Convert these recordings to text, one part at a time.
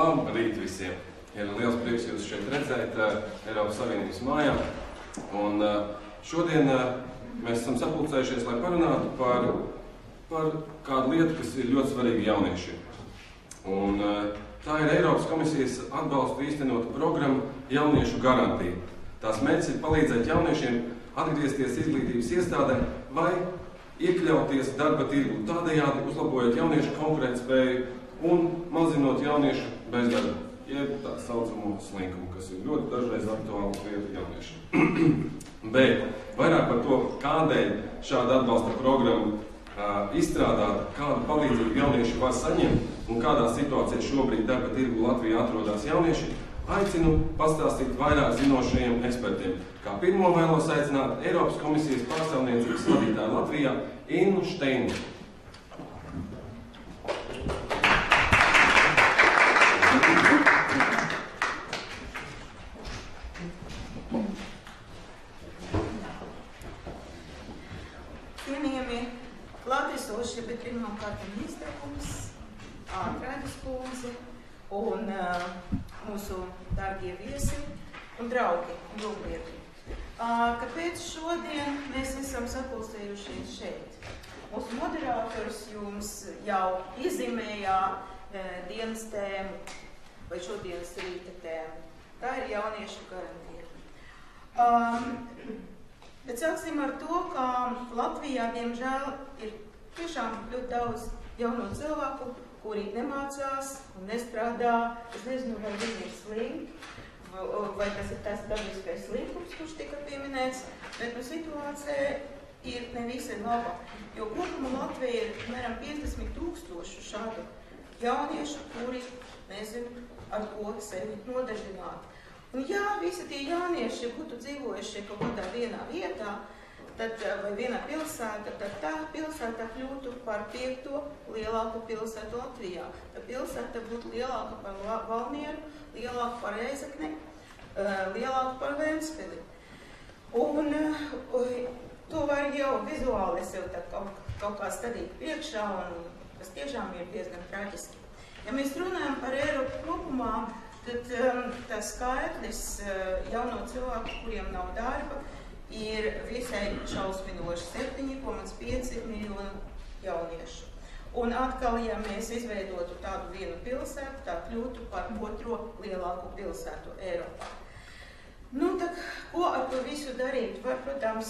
Labrīt visiem! Ir liels prieks jūs šeit redzēt Eiropas Savienības mājā. Un šodien mēs esam sapulcējušies, lai parunātu par kādu lietu, kas ir ļoti svarīga jauniešiem. Un tā ir Eiropas komisijas atbalstu īstenota programma Jauniešu garantija. Tās mērķis ir palīdzēt jauniešiem atgriezties izglītības iestādē vai iekļauties darba tirgu, tādējādi uzlabojot jauniešu konkurētspēju un mazinot jauniešu bezdarbu, jeb tā saucamo slinkumu, kas ir ļoti dažreiz aktuāls lieta jauniešiem. Bet vairāk par to, kādēļ šāda atbalsta programma izstrādāta, kādu palīdzību jaunieši var saņemt un kādā situācijā šobrīd darba tirgu Latvijā atrodas jaunieši, aicinu pastāstīt vairāk zinošajiem ekspertiem. Kā pirmo vēlos aicināt Eiropas komisijas pārstāvniecības vadītāju Latvijā Innu Steinu. Cienījamie klātesošie, bet pirmkārt izteikums, Ātrēdas kundze un mūsu dārgie viesi un draugi un lūgbiedri. Kāpēc šodien mēs esam sapulcējušies šeit? Mūsu moderators jums jau iezīmējā dienas tēmu vai šodienas rīta tēmu. Tā ir jauniešu garantija. Bet sāksim ar to, ka Latvijā, diemžēl, ir tiešām ļoti daudz jauno cilvēku, kuri nemācās un nestrādā. Es nezinu, vai viņi ir slimi, vai tas ir tas dabiskais slinkums, kurš tika pieminēts, bet situācija ir nevisai laba. Jo kopumā Latvija ir mēram 50,000 šādu jauniešu, kuri nezinu, ar ko sevi nodarbināt. Un ja visi tie jaunieši būtu dzīvojuši kaut kādā vienā vietā, vai vienā pilsētā, tad tā pilsēta kļūtu par 5. lielāko pilsētu Latvijā. Tā pilsēta būtu lielāka par Valmieru, lielāka par Reizekni, lielāka par Ventspili. Un to var jau vizuāli sev kaut kā stādīt priekšā, un tas tiešām ir diezgan traģiski. Ja mēs runājam par Eiropu kopumā, tad tas skaitlis jauno cilvēku, kuriem nav darba, ir visai šausminoši 7,5 miljonu jauniešu. Un atkal, ja mēs izveidotu tādu vienu pilsētu, tā kļūtu par 2. lielāko pilsētu Eiropā. Nu, tad, ko ar to visu darīt? Var, protams,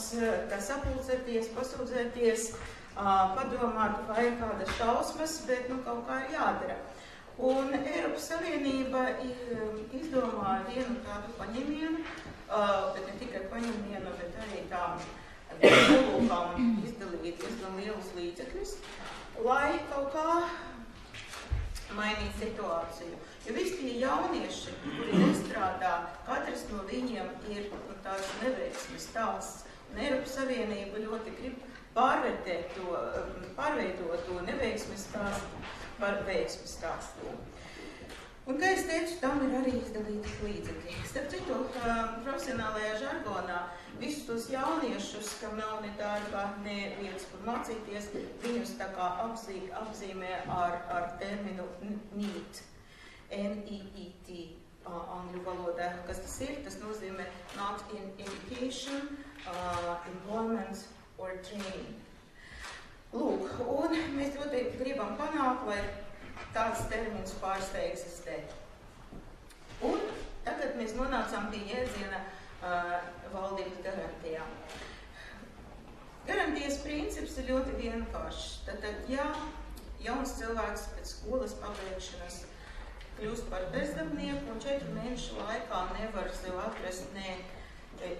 sapulcēties, pasūdzēties, padomāt, vai ir kādas šausmas, bet kaut kā ir jādara. Un Eiropas Savienība izdomāja vienu tādu paņemienu, bet ne tikai paņemienu, bet arī nolūkām izdalīt diezgan lielus līdzekļus, lai kaut kā mainītu situāciju. Jo visi tie jaunieši, kuri nestrādā, katrs no viņiem ir tāds neveiksmes stāsts. Un Eiropas Savienība ļoti grib pārveidot to neveiksmes stāstu par veiksmes stāstu. Un, kā es teicu, tam ir arī izdalīti līdzekļi. Starp citu, profesionālajā žargonā visus tos jauniešus, kam nav ne darba, ne vietas, kur mācīties, viņus tā kā apzīmē ar terminu NEET, N-E-E-T, angļu valodā. Kas tas ir? Tas nozīmē not in education, employment or training. Lūk, un mēs ļoti gribam panākt, lai tāds termins pārstāj eksistēt. Un tagad mēs nonācām pie jēdziena valdības garantijām. Garantijas princips ir ļoti vienkāršs. Tātad, ja jauns cilvēks pēc skolas pabeigšanas kļūst par bezdarbnieku un 4 mēnešu laikā nevar sev atrast ne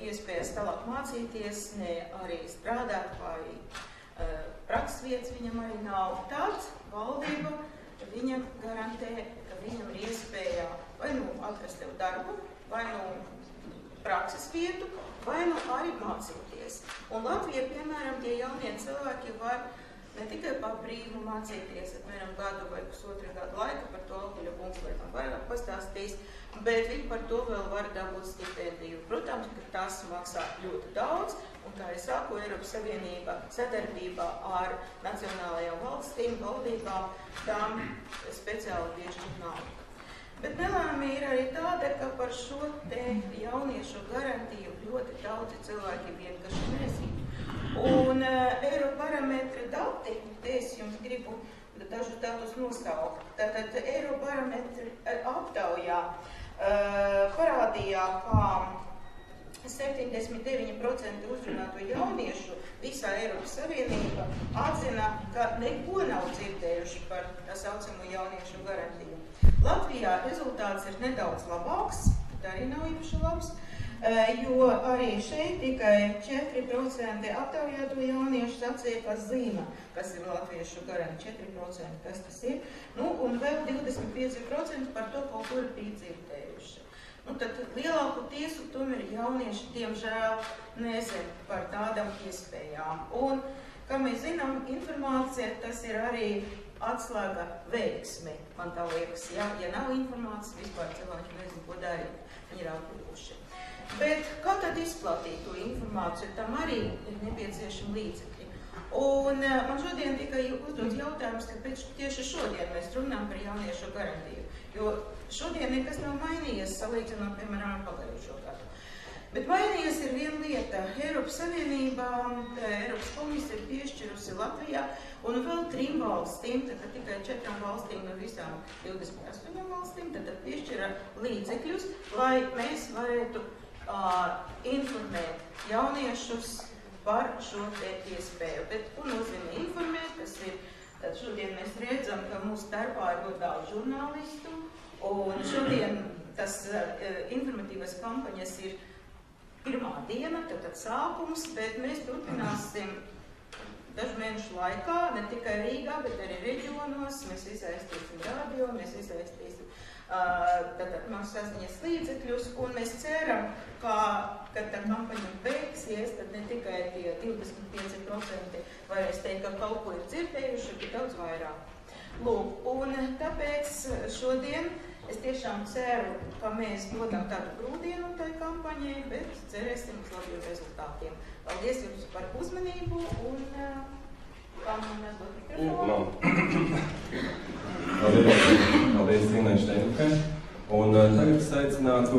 iespējas tālāk mācīties, ne arī strādāt vai prakses vietas viņam arī nav. Tāds valdība viņam garantē, ka viņam ir iespēja vai atrast tev darbu, vai prakses vietu, vai arī mācīties. Un Latvija, piemēram, tie jaunie cilvēki var ne tikai par brīvu mācīties, apmēram gadu vai pusotru gadu laika, par to Alkuļa kungs vairāk pastāstīs, bet viņi par to vēl var dabūt stipendiju. Protams, ka tas maksā ļoti daudz, un kā es saku, Eiropas Savienība sadarbībā ar nacionālajām valstīm, valdībām, tām speciāli piešķirt naudu. Bet nelaime ir arī tāda, ka par šo te jauniešu garantiju ļoti daudzi cilvēki vienkārši nezina. Un Eirobarometra dati, te es jums gribu dažus datus nosaukt. Tātad Eirobarometra aptaujā parādījā, ka 79% uzrunāto jauniešu visā Eiropas Savienībā atzina, ka neko nav dzirdējuši par tā saucamo jauniešu garantiju. Latvijā rezultāts ir nedaudz labāks, tā arī nav īpaši labs, jo arī šeit tikai 4% aptaujāto jauniešu sacīja, ka zina, kas ir latviešu garantija, 4%, kas tas ir, nu, un vēl 25% par to kaut kur bija dzirdējuši. Nu, tad lielāku tiesu tomēr jaunieši, diemžēl, nezin par tādām iespējām. Un, kā mēs zinām, informācija, tas ir arī atslēga veiksmi, man tā liekas. Ja nav informācijas, vispār cilvēki nezin, ko darīt, viņi ir atpūkuši. Bet kā tad izplatīt to informāciju, tam arī ir nepieciešami līdzekļi. Un man šodien tikai uzdod jautājums, kāpēc tieši šodien mēs runājam par jauniešu garantiju. Jo šodien nekas nav mainījies, salīdzinot, piemēram, ar pagājušo gadu. Bet mainījies ir viena lieta. Eiropas Savienībā, Eiropas komisija ir piešķirusi Latvijā un vēl 3 valstīm, tad tikai 4 valstīm no visām 28 valstīm, tad piešķira līdzekļus, lai mēs varētu informēt jauniešus par šo te iespēju. Bet, ko nozīmē informēt, tas ir, tad šodien mēs redzam, ka mūsu starpā ir ļoti daudz žurnālistu, un šodien tas informatīvas kampaņas ir pirmā diena, tad sākums, bet mēs turpināsim dažu mēnešu laikā, ne tikai Rīgā, bet arī reģionos, mēs iesaistīsim radio, mēs iesaistīsim mūsu saziņas līdzekļus, un mēs ceram, ka, kad tā kampaņa beigsies, tad ne tikai tie 25% varēs teikt, ka kaut ko ir dzirdējuši, bet daudz vairāk. Lūk, un tāpēc šodien es tiešām ceru, ka mēs dodam tādu grūdienu tai kampaņai, bet cerēsim uz labiem rezultātiem. Paldies jums par uzmanību un kā man mēs dot mikrofonu. Paldies Inai Šteinukai. Un tagad es aicinātu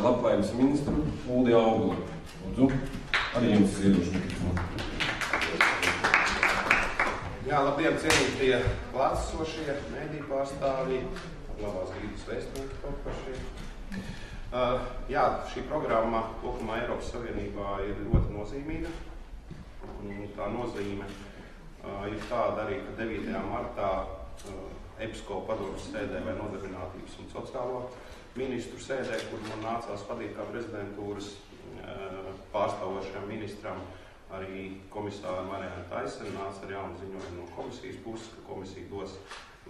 labklājības ministru Uldi Auguli. Lūdzu, arī jums ir iedošu mikrofonu. Jā, labdien, cienītie klātesošie mediju pārstāvji, labās gribas vēstnieki kaut par šeit. Jā, šī programma kopumā Eiropas Savienībā ir ļoti nozīmīga. Tā nozīme ir tāda arī, ka 9. martā EPSCO padomes sēdē vai nodarbinātības un sociālo ministru sēdē, kur man nācās vadīt kā prezidentūras pārstāvošajam ministram, arī komisāra Marijana Taisena nāca ar jaunu ziņojumu no komisijas puses, ka komisija dos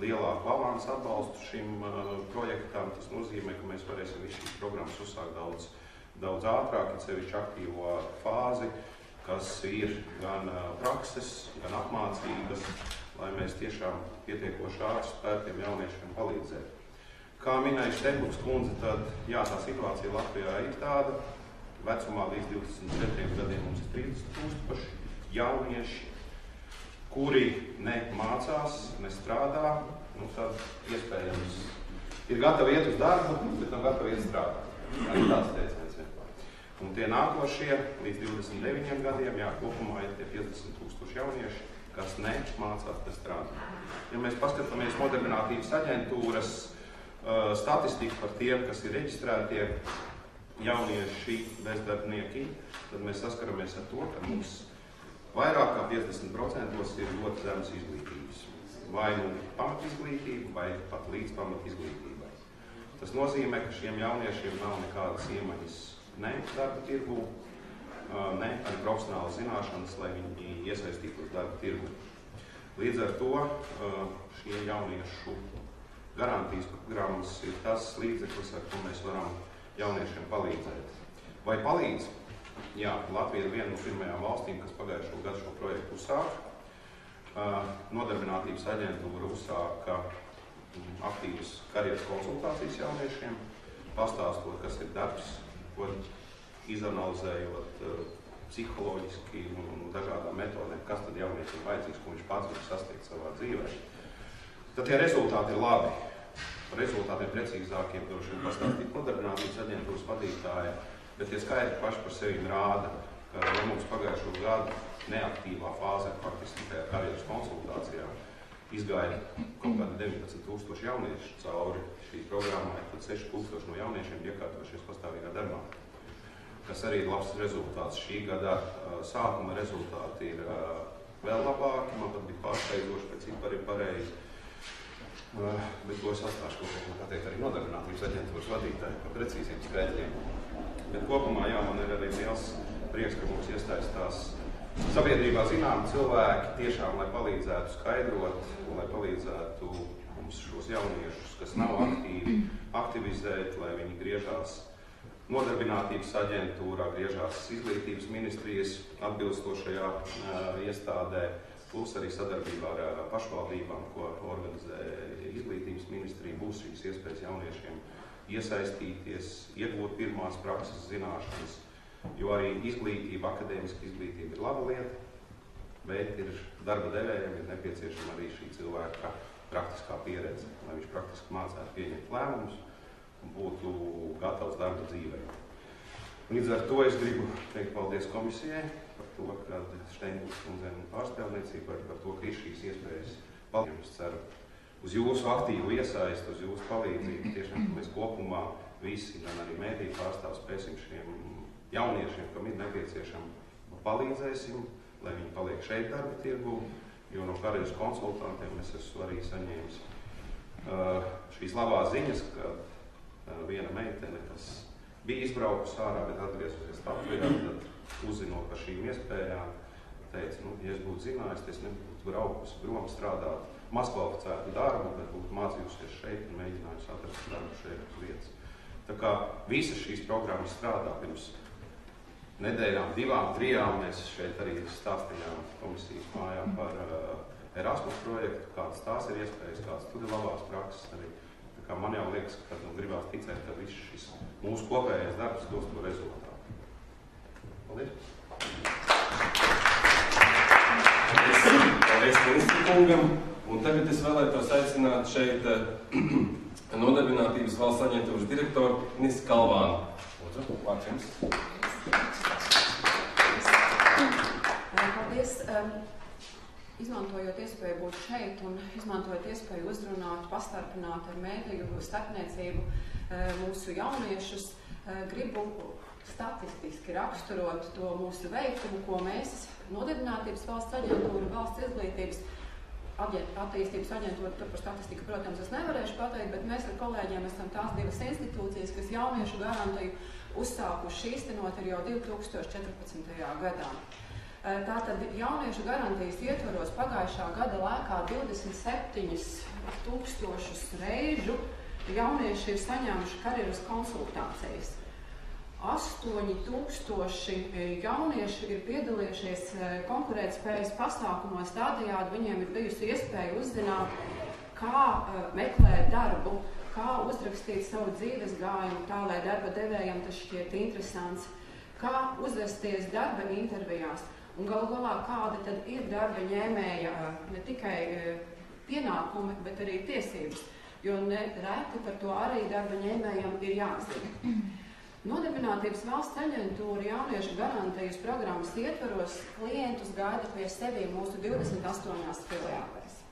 lielāku avansu atbalstu šim projektam. Tas nozīmē, ka mēs varēsim visu šīs programmas uzsākt daudz ātrāk, sevišķi aktīvo fāzi, kas ir gan prakses, gan apmācības, lai mēs tiešām pietiekoši ātri spētu tiem jauniešiem palīdzēt. Kā minēja Šteinukas kundze, tad jā, tā situācija Latvijā ir tāda. Vecumā līdz 24 gadiem mums ir 30 000 jaunieši, kuri ne mācās, ne strādā, nu tad iespējams ir gatavi iet uz darbu, bet nav gatavi iet strādāt. Arī tāds teiciens vienkār. Un tie nākošie līdz 29 gadiem, jā, kopumā ir tie 50 000 jaunieši, kas ne mācās, ne strādā. Ja mēs paskatāmies Nodarbinātības aģentūras statistiku par tiem, kas ir reģistrētie jaunieši bezdarbnieki, tad mēs saskaramies ar to, ka mums vairāk kā 50% ir ļoti zemes izglītības. Vai nu pamatizglītība, vai pat līdz pamatizglītībai. Tas nozīmē, ka šiem jauniešiem nav nekādas iemaņas ne darba tirgu, ne arī profesionālas zināšanas, lai viņi iesaistītos darba tirgu. Līdz ar to šie jauniešu garantijas programmas ir tas līdzeklis, ar ko mēs varam jauniešiem palīdzēt. Vai palīdz? Jā, Latvija ir viena no pirmajām valstīm, kas pagājušo gadu šo projektu uzsāka. Nodarbinātības aģentūra uzsāka aktīvas karjeras konsultācijas jauniešiem, pastāstot, kas ir darbs, ko izanalizējot psiholoģiski un dažādām metodēm, kas tad jauniešiem vajadzīgs, ko viņš pats var sasniegt savā dzīvē. Tad tie rezultāti ir labi. Par rezultātiem precīzākiem droši pastāstīt nodarbinātības aģentūras vadītāja, bet tie skaidri paši par sevi rāda, ka ja mums pagājušo gadu neaktīvā fāzē, faktiski tajā karjeras konsultācijā, izgāja kaut kādi 19,000 jaunieši cauri šī programmai, tad 6,000 no jauniešiem iekārtojušies pastāvīgā darbā. Kas arī ir labs rezultāts. Šī gada sākuma rezultāti ir vēl labāki, man pat bija pārsteidzoši, ka cipari ir pareizi. Bet to es atstāšu kaut ko pateikt arī nodarbinātības aģentūras vadītāji par precīziem skaitļiem. Bet kopumā, jā, man ir arī liels prieks, ka mums iesaistās sabiedrībā zināmi cilvēki tiešām, lai palīdzētu skaidrot, lai palīdzētu mums šos jauniešus, kas nav aktīvi, aktivizēt, lai viņi griežās Nodarbinātības aģentūrā, griežās izglītības ministrijas atbilstošajā iestādē, plus arī sadarbībā ar pašvaldībām, ko organizē izglītības ministrija, būs šīs iespējas jauniešiem iesaistīties, iegūt pirmās prakses zināšanas, jo arī izglītība, akadēmiska izglītība ir laba lieta, bet ir darba devējiem ir nepieciešama arī šī cilvēka praktiskā pieredze, lai viņš praktiski mācētu pieņemt lēmumus un būtu gatavs darba dzīvē. Līdz ar to es gribu teikt paldies komisijai par to, ka Steinbuks kundzēm un pārstāvniecību par to, ka ir šīs iespējas palīdzību. Es ceru uz jūsu aktīvu iesaistu, uz jūsu palīdzību. Tiešām mēs kopumā visi, gan arī mēdīju pārstāv spēsim šiem jauniešiem, kam ir nepieciešama, palīdzēsim, lai viņi paliek šeit darba tirgū, jo no karjeras konsultantiem es esmu arī saņēmis šīs labās ziņas, ka viena meitene, kas bija izbraukusi ārā, bet atgriezusies Latvijā, tad uzzinot par šīm iespējām, teica, ja es būtu zinājis, tad es nebūtu braukusi prom strādāt mazkvalificētu darbu, bet būtu mācījusies šeit un mēģinājusi atrast darbu šeit uz vietas. Tā kā visas šīs programmas strādā pirms nedēļām, 2, 3, mēs šeit arī stāstījām komisijas mājām par Erasmus projektu, kādas tās ir iespējas, kādas tur ir labās prakses arī. Tā kā man jau liekas, ka gribās ticēt, ka viss šis mūsu kopējais darbs dos to rezultātu. Paldies! Paldies ministru kungam. Un tagad es vēlētos aicināt šeit Nodarbinātības valsts aģentūras direktoru Inisu Kalvānu. Lūdzu, vārds jums. Paldies. Izmantojot iespēju būt šeit un izmantojot iespēju uzrunāt, pastarpināt ar mēdīju starpniecību mūsu jauniešus, gribu statistiski raksturot to mūsu veikumu, ko mēs Nodarbinātības valsts aģentūra, valsts izglītības attīstības aģentūra, tur par statistiku, protams, es nevarēšu pateikt, bet mēs ar kolēģiem esam tās 2 institūcijas, kas jauniešu garantiju uzsākuši īstenot jau 2014. gadā. Tātad jauniešu garantijas ietvaros pagājušā gada laikā 27,000 reižu jaunieši ir saņēmuši karjeras konsultācijas. 8,000 jaunieši ir piedalījušies konkurētspējas pasākumos, tādējādi viņiem ir bijusi iespēja uzzināt, kā meklēt darbu, kā uzrakstīt savu dzīves gājumu tā, lai darba devējiem tas šķiet interesants, kā uzvesties darba intervijās. Un galu galā, kāda tad ir darba ņēmēja ne tikai pienākumi, bet arī tiesības, jo nereti par to arī darba ņēmējam ir jāzina. Nodarbinātības valsts aģentūra jauniešu garantijas programmas ietvaros klientus gaida pie sevi mūsu 28 filiālēs.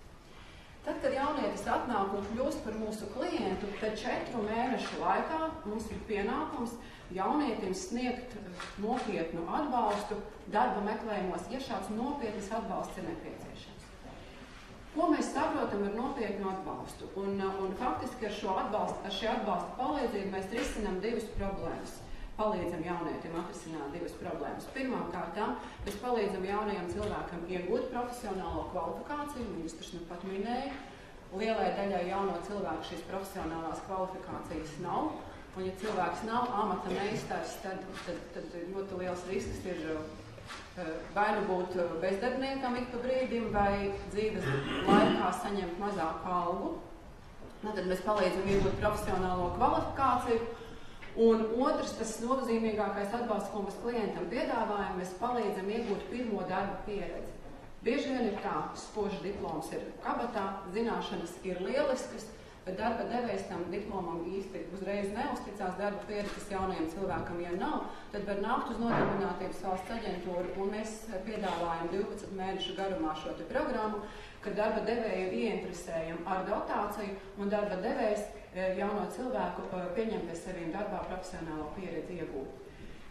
Tad, kad jaunietis atnāk un kļūst par mūsu klientu, tad 4 mēnešu laikā mums ir pienākums jaunietim sniegt nopietnu atbalstu darba meklējumos, ja šāds nopietnas atbalsts ir nepieciešams. Ko mēs saprotam ar nopietnu atbalstu? Un faktiski ar šī atbalsta palīdzību mēs risinām 2 problēmas. Palīdzam jaunietim atrisināt 2 problēmas. Pirmkārt, mēs palīdzam jaunajam cilvēkam iegūt profesionālo kvalifikāciju, viņus taču nu pat minēja. Lielai daļai jauno cilvēku šīs profesionālās kvalifikācijas nav. Un, ja cilvēks nav amata meistars, tad ļoti liels risks ir vai nu būt bezdarbniekam ik pa brīdim, vai dzīves laikā saņemt mazāku algu. Tad mēs palīdzam iegūt profesionālo kvalifikāciju. Un otrs, tas nozīmīgākais atbalsts, ko mēs klientam piedāvājam, mēs palīdzam iegūt pirmo darba pieredzi. Bieži vien ir tā, spožs diploms ir kabatā, zināšanas ir lieliskas, bet darba devējs tam diplomam īsti uzreiz neuzticās, darba pieredzes jaunajam cilvēkam, ja nav, tad var nākt uz Nodarbinātības valsts aģentūru, un mēs piedāvājam 12 mēnešu garumā šo te programmu, kad darba devēju ieinteresējam ar dotāciju, un darba devējs jauno cilvēku pieņem pie sevīm darbā profesionālo pieredzi iegūt.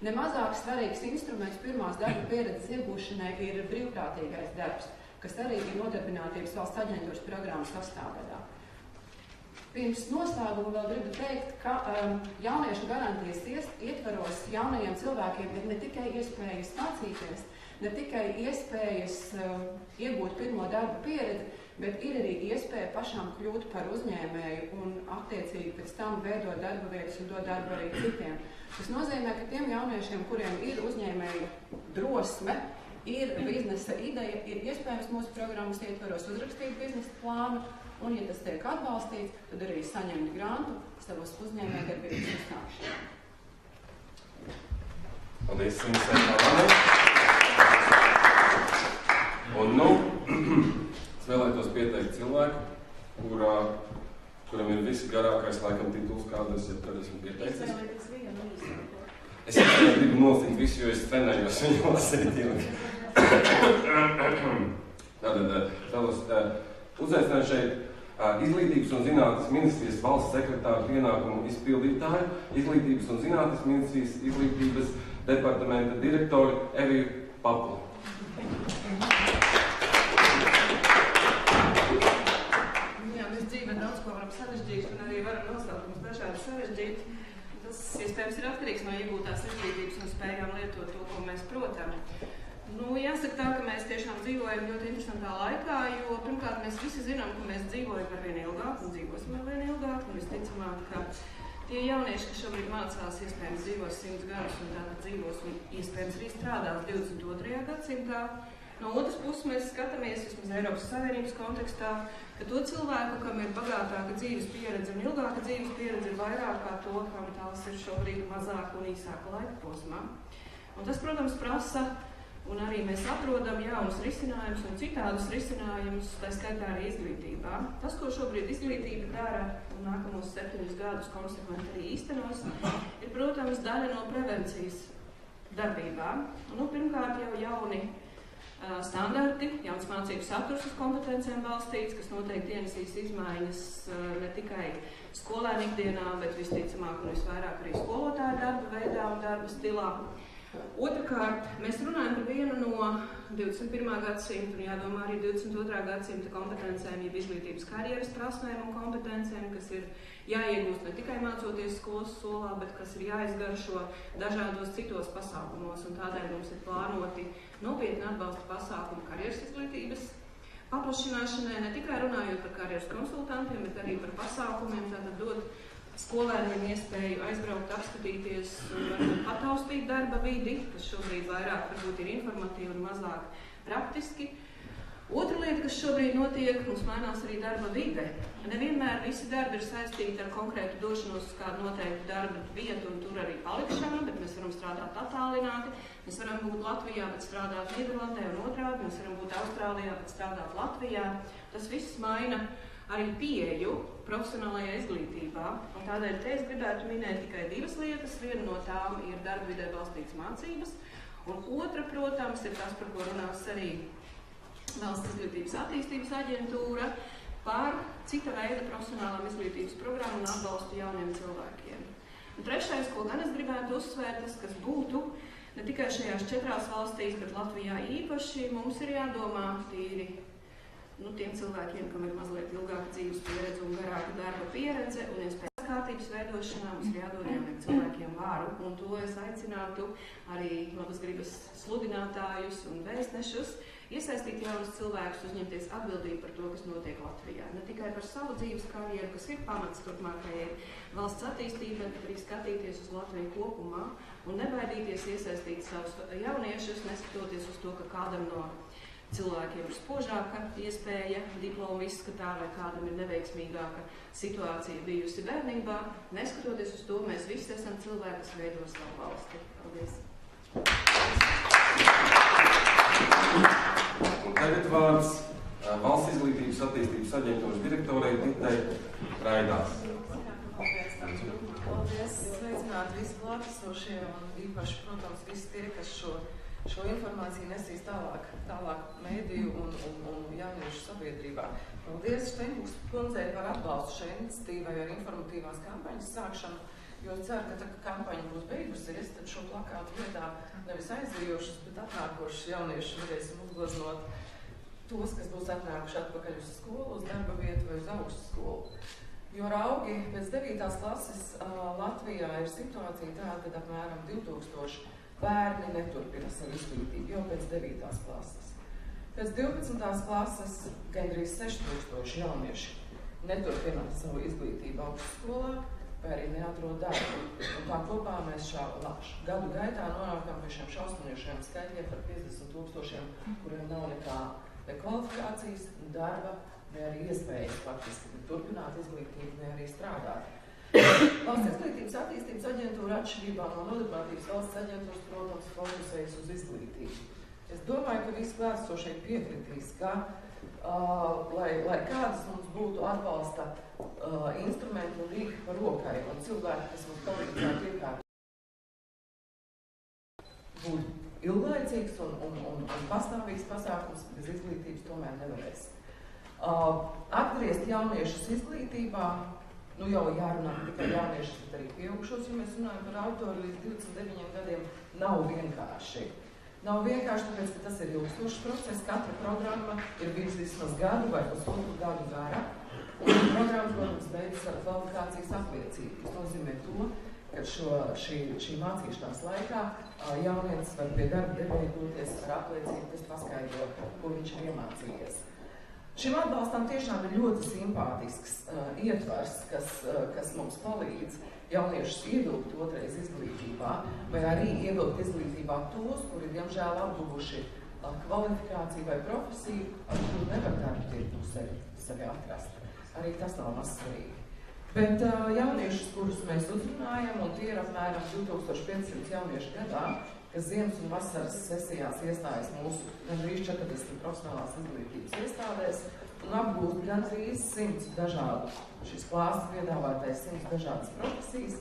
Nemazāk svarīgs instruments pirmās darba pieredzes iegūšanai ir brīvprātīgais darbs, kas arī ir Nodarbinātības valsts aģentūras programmas sastāvdaļā. Pirms noslēguma vēl gribu teikt, ka jauniešu garantijas ietvaros jaunajiem cilvēkiem ir ne tikai iespējas mācīties, ne tikai iespējas iegūt pirmo darba pieredzi, bet ir arī iespēja pašām kļūt par uzņēmēju un attiecīgi pēc tam veidot darba vietas un dot darbu arī citiem. Tas nozīmē, ka tiem jauniešiem, kuriem ir uzņēmēju drosme, ir biznesa ideja, ir iespējams mūsu programmas ietvaros uzrakstīt biznesa plānu, un, ja tas tiek atbalstīts, tad arī saņemt grantu savos uzņēmējdarbības uzsākšanai. Paldies, Signe. Un nu, es vēlētos pieteikt cilvēku, kuram ir visgarākais laikam tituls, kādas esmu pieteicis. Es gribu nolasīt visu, jo es trenējos viņu lasīt ilgi. Tātad vēlos uzaicināt šeit Izglītības un zinātnes ministrijas valsts sekretāra pienākumu izpildītāju, Izglītības un zinātnes ministrijas izglītības departamenta direktoru Eviju Paplu. Jā, mēs dzīvē daudz ko varam sarežģīt un arī varam nosaukums dažādi sarežģīt. Tas, iespējams, ir atkarīgs no iegūtās izglītības un spējām lietot to, ko mēs protam. Jāsaka tā, ka mēs tiešām dzīvojam ļoti interesantā laikā, jo pirmkārt mēs visi zinām, ka mēs dzīvojam ar vien ilgāk un dzīvosim ar vien ilgāk, un visticamāk, ka tie jaunieši, kas šobrīd mācās, iespējams dzīvos 100 gadus un tātad dzīvos un iespējams arī strādās 22. gadsimtā. No otras puses mēs skatāmies, vismaz Eiropas Savienības kontekstā, ka to cilvēku, kam ir bagātāka dzīves pieredze un ilgāka dzīves pieredze, ir vairāk kā to, kam tās ir šobrīd mazāk un īsāka laika posmā. Un tas, protams, prasa, un arī mēs atrodam jaunus risinājumus un citādus risinājumus, tā skaitā arī izglītībā. Tas, ko šobrīd izglītība dara un nākamos 7 gadus konsekventi arī īstenos, ir, protams, daļa no prevencijas darbībām. Pirmkārt jau jauni standarti, jauns mācību saturs uz kompetencijām balstīts, kas noteikti ienesīs izmaiņas ne tikai skolēnu ikdienā, bet visticamāk un visvairāk arī skolotāju darba veidā un darba stilā. Otrakārt, mēs runājam par vienu no 21. gadsimta un jādomā arī 22. gadsimta kompetencēm, jeb izglītības karjeras prasmēm un kompetencēm, kas ir jāiegūst ne tikai mācoties skolas solā, bet kas ir jāizgaršo dažādos citos pasākumos, un tādēļ mums ir plānoti nopietni atbalsta pasākumu karjeras izglītības paplašināšanai, ne tikai runājot par karjeras konsultantiem, bet arī par pasākumiem, tātad dot skolēniem iespēju aizbraukt, apskatīties un pataustīt darba vidi, kas šobrīd vairāk varbūt ir informatīvi un mazāk praktiski. Otra lieta, kas šobrīd notiek, mums mainās arī darba vide. Nevienmēr visi darbi ir saistīti ar konkrētu došanos uz kādu noteiktu darba vietu un tur arī palikšanu, bet mēs varam strādāt attālināti. Mēs varam būt Latvijā, bet strādāt Nīderlandē un otrādi. Mēs varam būt Austrālijā, bet strādāt Latvijā. Tas viss maina arī pieeju profesionālajā izglītībā. Un tādēļ te es gribētu minēt tikai 2 lietas. Viena no tām ir darba vidē balstītas mācības. Un otra, protams, ir tas, par ko runās arī Valsts izglītības attīstības aģentūra par cita veida profesionālām izglītības programmu un atbalstu jauniem cilvēkiem. Un trešais, ko gan es gribētu uzsvērt, tas, kas būtu ne tikai šajās 4 valstīs, bet Latvijā īpaši, mums ir jādomā tīri tiem cilvēkiem, kam ir mazliet ilgāka dzīves pieredze un garāka darba pieredze un iespējas kārtības veidošanā, mums ir jādod jauniem cilvēkiem vāru, un to es aicinātu arī labas gribas sludinātājus un vēstnešus iesaistīt jaunus cilvēkus, uzņemties atbildību par to, kas notiek Latvijā. Ne tikai par savu dzīves karjeru, kas ir pamats turpmākajai valsts attīstībai, bet arī skatīties uz Latviju kopumā un nebaidīties iesaistīt savus jauniešus, neskatoties uz to, ka kādam no cilvēkiem ir spožāka iespēja diplomu izskatā vai kādam ir neveiksmīgāka situācija bijusi bērnībā. Neskatoties uz to, mēs visi esam cilvēki, kas veido savu valsti. Paldies! Un tagad vārds Valsts izglītības izglītības attīstības aģentūras direktorei Ditai Raidās. Paldies! Sveicināti visi klātesošie un īpaši, protams, visi tie, kas šo informāciju nesīs tālāk mēdīju un jauniešu sabiedrībā. Paldies Steinbuks kundzei par atbalstu šai iniciatīvai ar informatīvās kampaņas sākšanu, jo ceru, ka tā kampaņa būs beigusies, tad šo plakātu vietā nevis aizvijušas, bet atnākošas jauniešus varēsim uzgleznot tos, kas būs atnākuši atpakaļ uz skolu, uz darba vietu vai uz augstskolu. Jo raugi pēc 9. klases Latvijā ir situācija tāda, kad apmēram 2000 bērni neturpina savu izglītību jau pēc 9. klases. Pēc 12. klases gandrīz 6000 jaunieši neturpina savu izglītību augstskolā vai arī neatrod darbu. Un tā kopā mēs gadu gaitā nonākam pie šiem šausminošiem skaitļiem par 50 000, kuriem nav ne kvalifikācijas, darba, ne arī iespējas faktiski turpināt izglītību, ne arī strādāt. Valsts izglītības attīstības aģentūra atšķirībā no Nodarbinātības valsts aģentūras, protams, fokusējas uz izglītību. Es domāju, ka visi klātesošie piekritīs, ka, lai kādas mums būtu atbalsta instrumenti un rīki par rokai, un cilvēki, kas mums palīdzētu iekārt, būt ilglaicīgs un pastāvīgs pasākums, bez izglītības tomēr nevarēs. Atgriezt jauniešus izglītībā, nu jau jārunā ne tikai jauniešus, bet arī pieaugušos, ja mēs runājam par autoru līdz 29 gadiem, nav vienkārši. Nav vienkārši, tāpēc, ka tas ir ilgstošs process, katra programma ir bijis vismaz gadu vai pusotru gadu gara, un programmas, protams, beidzas ar kvalifikācijas apliecību. Tas nozīmē to, ka šī mācīšanās laikā jaunietis var pie darba devēja doties ar apliecību, kas paskaidro, ko viņš ir iemācījies. Šim atbalstam tiešām ir ļoti simpātisks ietvars, kas mums palīdz jauniešus ievilkt otrais izglītībā, vai arī ievilkt izglītībā tos, kuri, diemžēl, apguvuši kvalifikāciju vai profesiju, ar kuru nevar darbu tirgu sevi atrast. Arī tas nav maz svarīgi. Bet jauniešus, kurus mēs uzrunājam, un tie ir apmēram 2500 jauniešu gadā, kas ziemas un vasaras sesijās iestājas mūsu gandrīz 40 profesionālās izglītības iestādēs un apgūst gandrīz 100 dažādu, šis klāsts piedāvātais 100 dažādas profesijas.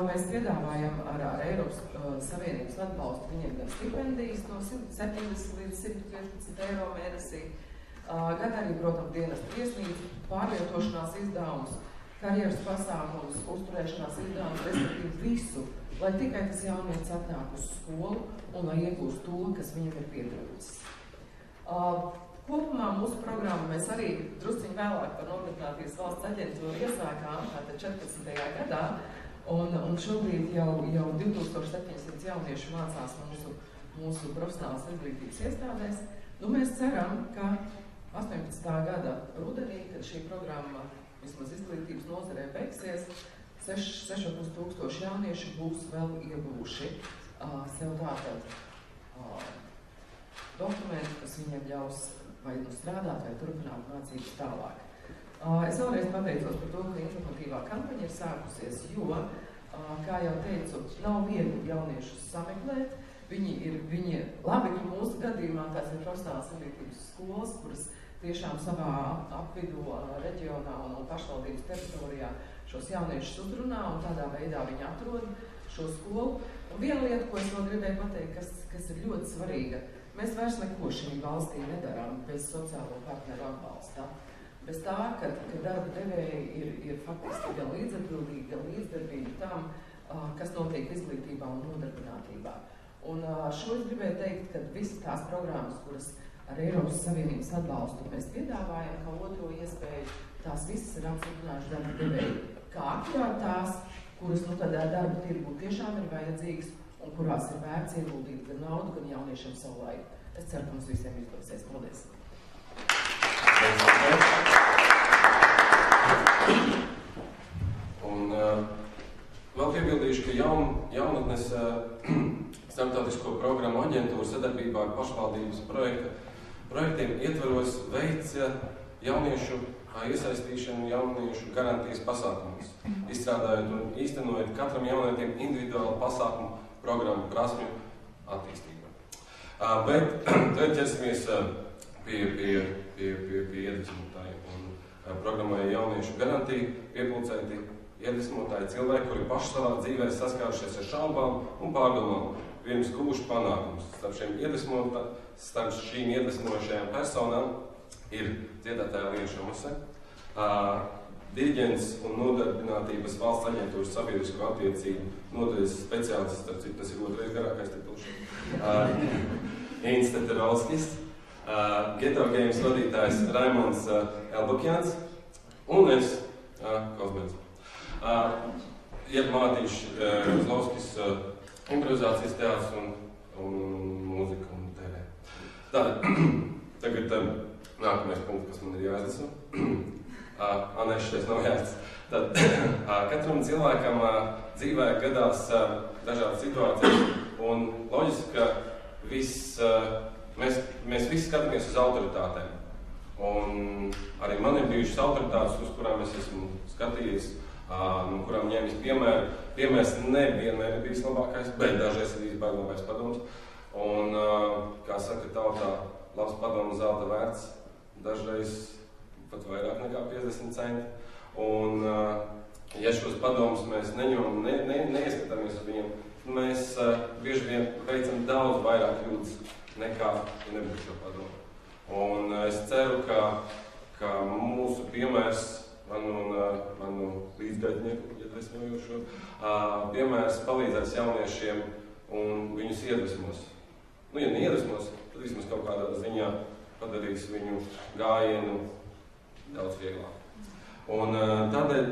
Mēs piedāvājam ar Eiropas Savienības atbalstu viņiem gan stipendijas no 170 līdz 115 eiro mēnesī, gan arī, protams, dienesta viesnīcu, pārvietošanās izdevumus, karjeras pasākumus, uzturēšanās izdevumus, respektīvi visu, lai tikai tas jaunietis atnāk uz skolu un lai iegūst to, kas viņam ir pietrūcis. Kopumā mūsu programmu mēs arī drusciņ vēlāk par Nodarbinātības valsts aģentūru iesākām, tātad 14. gadā, un šobrīd jau 2700 jaunieši mācās mūsu profesionālās izglītības iestādēs. Nu, mēs ceram, ka 18. gada rudenī, kad šī programma vismaz izglītības nozarē beigsies, 6500 jaunieši būs vēl ieguvuši sev tātad dokumentu, kas viņiem ļaus vai nu strādāt, vai turpināt mācības tālāk. Es vēlreiz pateicos par to, ka informatīvā kampaņa ir sākusies, jo, kā jau teicu, nav viegli jauniešus sameklēt. Viņi labi, ka mūsu gadījumā tās ir profesionālās izglītības skolas, kuras tiešām savā apvidu reģionā un pašvaldības teritorijā šos jauniešus uzrunā un tādā veidā viņi atrod šo skolu. Un viena lieta, ko es vēl gribēju pateikt, kas ir ļoti svarīga, mēs vairs neko šī valstī nedarām bez sociālo partneru atbalsta. Bez tā, ka darba devēji ir faktiski gan līdzatbildīgi, gan līdzdarbīgi tam, kas notiek izglītībā un nodarbinātībā. Un šo es gribēju teikt, ka visas tās programmas, kuras ar Eiropas Savienības atbalstu mēs piedāvājam, kā otro iespēju, tās visas ir apstiprinājušas darba devēji. Kā aktīvāk tās, kuras tādā darba tirgu tiešām ir vajadzīgas un kurās ir vērts ieguldīt gan naudu, gan jauniešiem savu laiku. Es ceru, ka mums visiem izdosies. Paldies! Un vēl piebildīšu, ka jaunatnes starptautisko programmu aģentūra sadarbībā ar pašvaldības projektiem ietveros veids jauniešu iesaistīšanu jauniešu garantijas pasākumus, izstrādājot un īstenojot katram jaunietim individuālu pasākumu programmu prasmju attīstību. Bet tad ķersimies pie iedvesmotājiem. Un programmai jauniešu garantija piepulcēti iedvesmotāji cilvēki, kuri paši savā dzīvē saskārušies ar šaubām un pārdomām, pirms guvuši panākumus. Starp šīm iedvesmojušajām personām ir dziedātāja Līna Šamuse, diriģents un nodarbinātības valsts aģentūras sabiedrisko attiecību nodaļas speciālists, starp citu, tas ir otrais garākais tituls, Inns Teterovskis, Ghetto Games vadītājs Raimonds Elbukjans un es, Kozmens. Iet Mārtiņš Zlovskis, improvizācijas teātris un mūzika un TV. Tagad nākamais punkts, kas man ir jāizlasa. Nē, šitais nav jāizlasa. Tad katram cilvēkam dzīvē gadās dažādas situācijas, un loģiski, ka mēs visi skatāmies uz autoritātēm. Un arī man ir bijušas autoritātes, uz kurām es esmu skatījies, no kurām ņēmis piemēru. Piemērs nevienmēr ir bijis labākais, bet dažreiz ir bijis baigākais padoms. Un, kā saka tautā, labs padoms zelta vērts, dažreiz pat vairāk nekā 50 centi. Un, ja šos padomus mēs neņemam, neieskatāmies uz viņiem, mēs bieži vien veicam daudz vairāk kļūdas nekā, ja nebūtu šo padomu. Un es ceru, ka mūsu piemērs, manu līdzgaitnieku, iedvesmojošo, piemērs palīdzēs jauniešiem un viņus iedvesmos. Nu, ja neiedvesmos, tad vismaz kaut kādā ziņā padarīs viņu gājienu daudz vieglāk. Un tādēļ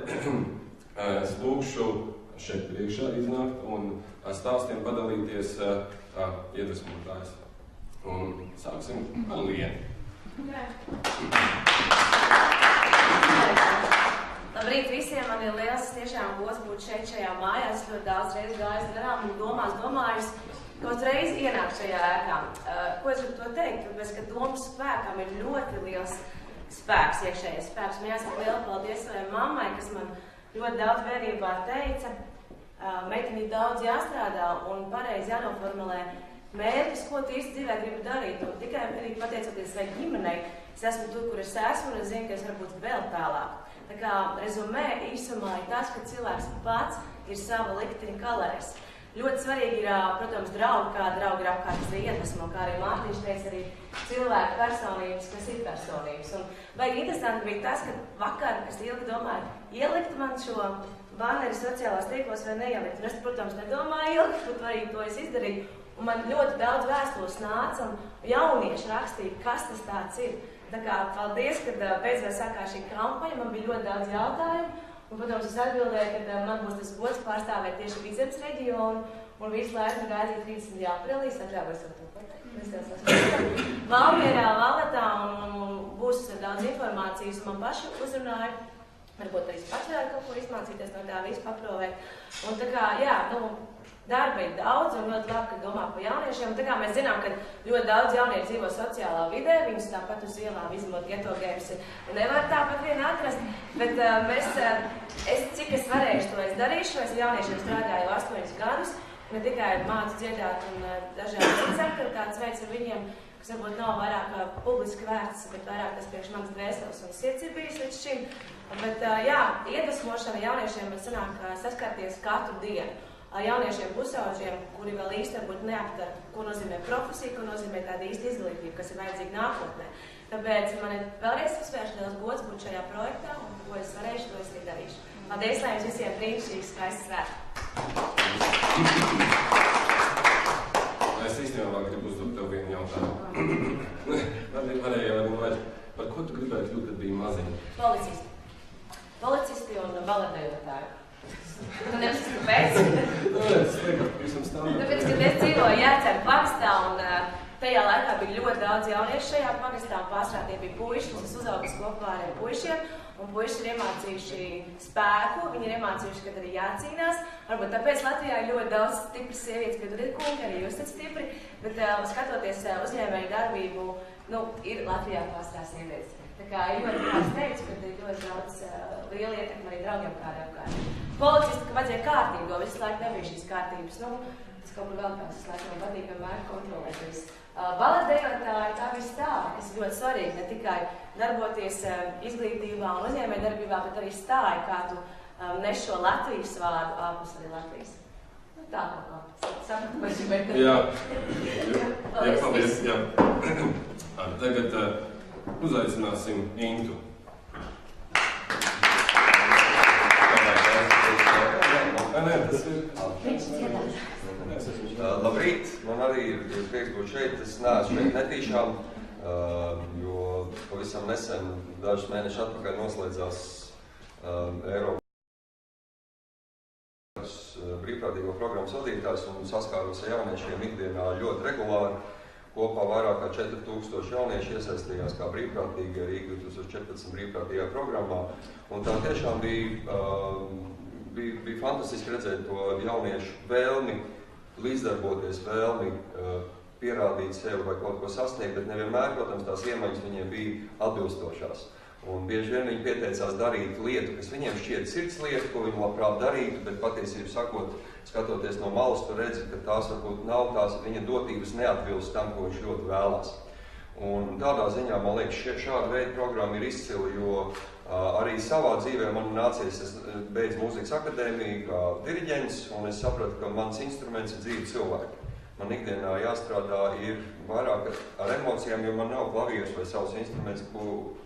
es lūkšu šeit priekšā iznākt un stāstiem padalīties iedvesmotājs. Un sāksim ar Lienu. Labrīt visiem, man ir liels tiešām gods būt šajā mājā. Es ļoti daudz reizi gājis garām un domājus, kaut reizi ienākt šajā ēkā. Ko es gribu to teikt? Tāpēc, ka domu spēkam ir ļoti liels spēks, iekšējais spēks. Man jāsaka lielu paldies savai mammai, kas man ļoti daudz bērnībā teica. Meitenī daudz jāstrādā un pareizi jānoformulē mērķis, ko tu īsti dzīvē gribi darīt. Un tikai pateicoties savai ģimenei, es esmu tur, kur es esmu, un es zinu, ka es varu būt vēl tālāk. Tā kā rezumē īsumā ir tas, ka cilvēks pats ir sava likteņa kalējs. Ļoti svarīgi ir, protams, draugi, kā draugi ir apkārt iedvesmo, kā arī Mārtiņš teica, arī cilvēku personības, kas ir personības. Un baigi interesanti bija tas, ka vakar es ilgi domāju, ielikt man šo banneri sociālās tīklos vai neielikt. Un es, protams, nedomāju ilgi, bet arī to es izdarīju. Un man ļoti daudz vēstules nāca un jaunieši rakstīja, kas tas tāds ir. Tā kā paldies, kad beidzot sākās šī kampaņa, man bija ļoti daudz jautājumu. Un, protams, es atbildēju, ka man būs tas gods pārstāvēt tieši Vidzemes reģionu un visu laiku gaidīt 30. aprīlī, atļāvos ar to pateikt. Valmierā, Valetā un būs daudz informācijas, man paši uzrunāja. Varbūt arī pats vēl kaut ko izmācīties no tā visu paprovēt. Un tā kā, jā, darba ir daudz un ļoti labi, ka domā par jauniešiem. Tā kā mēs zinām, ka ļoti daudz jaunieši dzīvo sociālā vidē, viņus tāpat uz ielām izmantot Ghetto Games nevar tāpat vien atrast, bet cik es varēšu, to es darīšu. Es jauniešiem strādāju 8 gadus, ne tikai mācu dziedāt un dažādi citas aktivitātes veids ar viņiem, kas varbūt nav vairāk publiski vērts, bet vairāk tas priekš manas dvēseles un sirds ir bijis līdz šim. Bet jā, iedvesmošana jauniešiem man sanāk saskarties katru dienu. Jauniešiem pusauģiem, kuri vēl īsti varbūt neaptver, ko nozīmē profesija, ko nozīmē tāda īsta izglītība, kas ir vajadzīga nākotnē. Tāpēc man ir vēlreiz uzsvēršu liels gods būt šajā projektā, un ko es varēšu, to es arī darīšu. Paldies, lai jums visiem brīnišķīgs skaists svētki. Es īstenībā vēl gribu uzdot tev vienu jautājumu. Varēja jau vajag. Par ko tu gribēji kļūt, kad biji maziņi? Policisti un baletējotāji. Tu nevis kāpēc? Tāpēc, kad es dzīvoju Jēceru pagastā un tajā laikā bija ļoti daudz jauniešu šajā pagastā un pārsvarā tie bija puiši, un es uzaugu kopā ar puišiem, un puiši ir iemācījuši spēku, viņi ir iemācījuši, kad arī jācīnās. Varbūt tāpēc Latvijā ir ļoti daudz stipras sievietes, kad tur ir kungi, arī jūs esat stipri, bet skatoties uzņēmēju darbību, ir Latvijā pārsvarā sievietes. Tā kā ir ļoti, kā es teicu, ka ir ļoti daudz liela ietekme arī draugiem kādā apkārt. Policisti, ka vajadzēja kārtīgo, visu laiku nebija šīs kārtības. Tas kaut kur vēl kāds slēdz, man patīk vienmēr kontrolēt visu. Baletdejotāji tā viss stāv, kas ir ļoti svarīgi, ne tikai darboties izglītībā un uzņēmējdarbībā, bet arī stāja, kā tu nes šo Latvijas vārdu ārpus arī Latvijas. Nu, tā kā labi. Sapratu, ko es gribēju. Jā, paldies. Jā. Tagad uzaicināsim Intu. Labrīt, man arī ir prieks būt šeit. Es neesmu šeit netīšām, jo pavisam nesen, dažus mēnešus atpakaļ noslēdzās Eiropas brīvprātīgo programmas vadītājs un saskāros ar jauniešiem ikdienā ļoti regulāri. Kopā vairāk kā 4000 jaunieši iesaistījās kā brīvprātīgi arī 2014 brīvprātīgajā programmā. Un tā tiešām bija fantastiski redzēt to jauniešu vēlmi līdzdarboties, vēlmi pierādīt sevi vai kaut ko sasniegt, bet nevienmēr, protams, tās iemaņas viņiem bija atbilstošās. Un bieži vien viņi pieteicās darīt lietu, kas viņiem šķiet sirds lieta, ko viņi labprāt darītu, bet patiesību sakot, skatoties no malas, tu redzi, ka tās varbūt nav tās viņa dotības neatbilst tam, ko viņš ļoti vēlās. Un tādā ziņā, man liekas, šāda veida programma ir izcila, jo arī savā dzīvē man nācies, es beidzu mūzikas akadēmiju kā diriģents, un es sapratu, ka mans instruments ir dzīvi cilvēki. Man ikdienā jāstrādā ir vairāk ar emocijām, jo man nav klavieres vai savs instruments,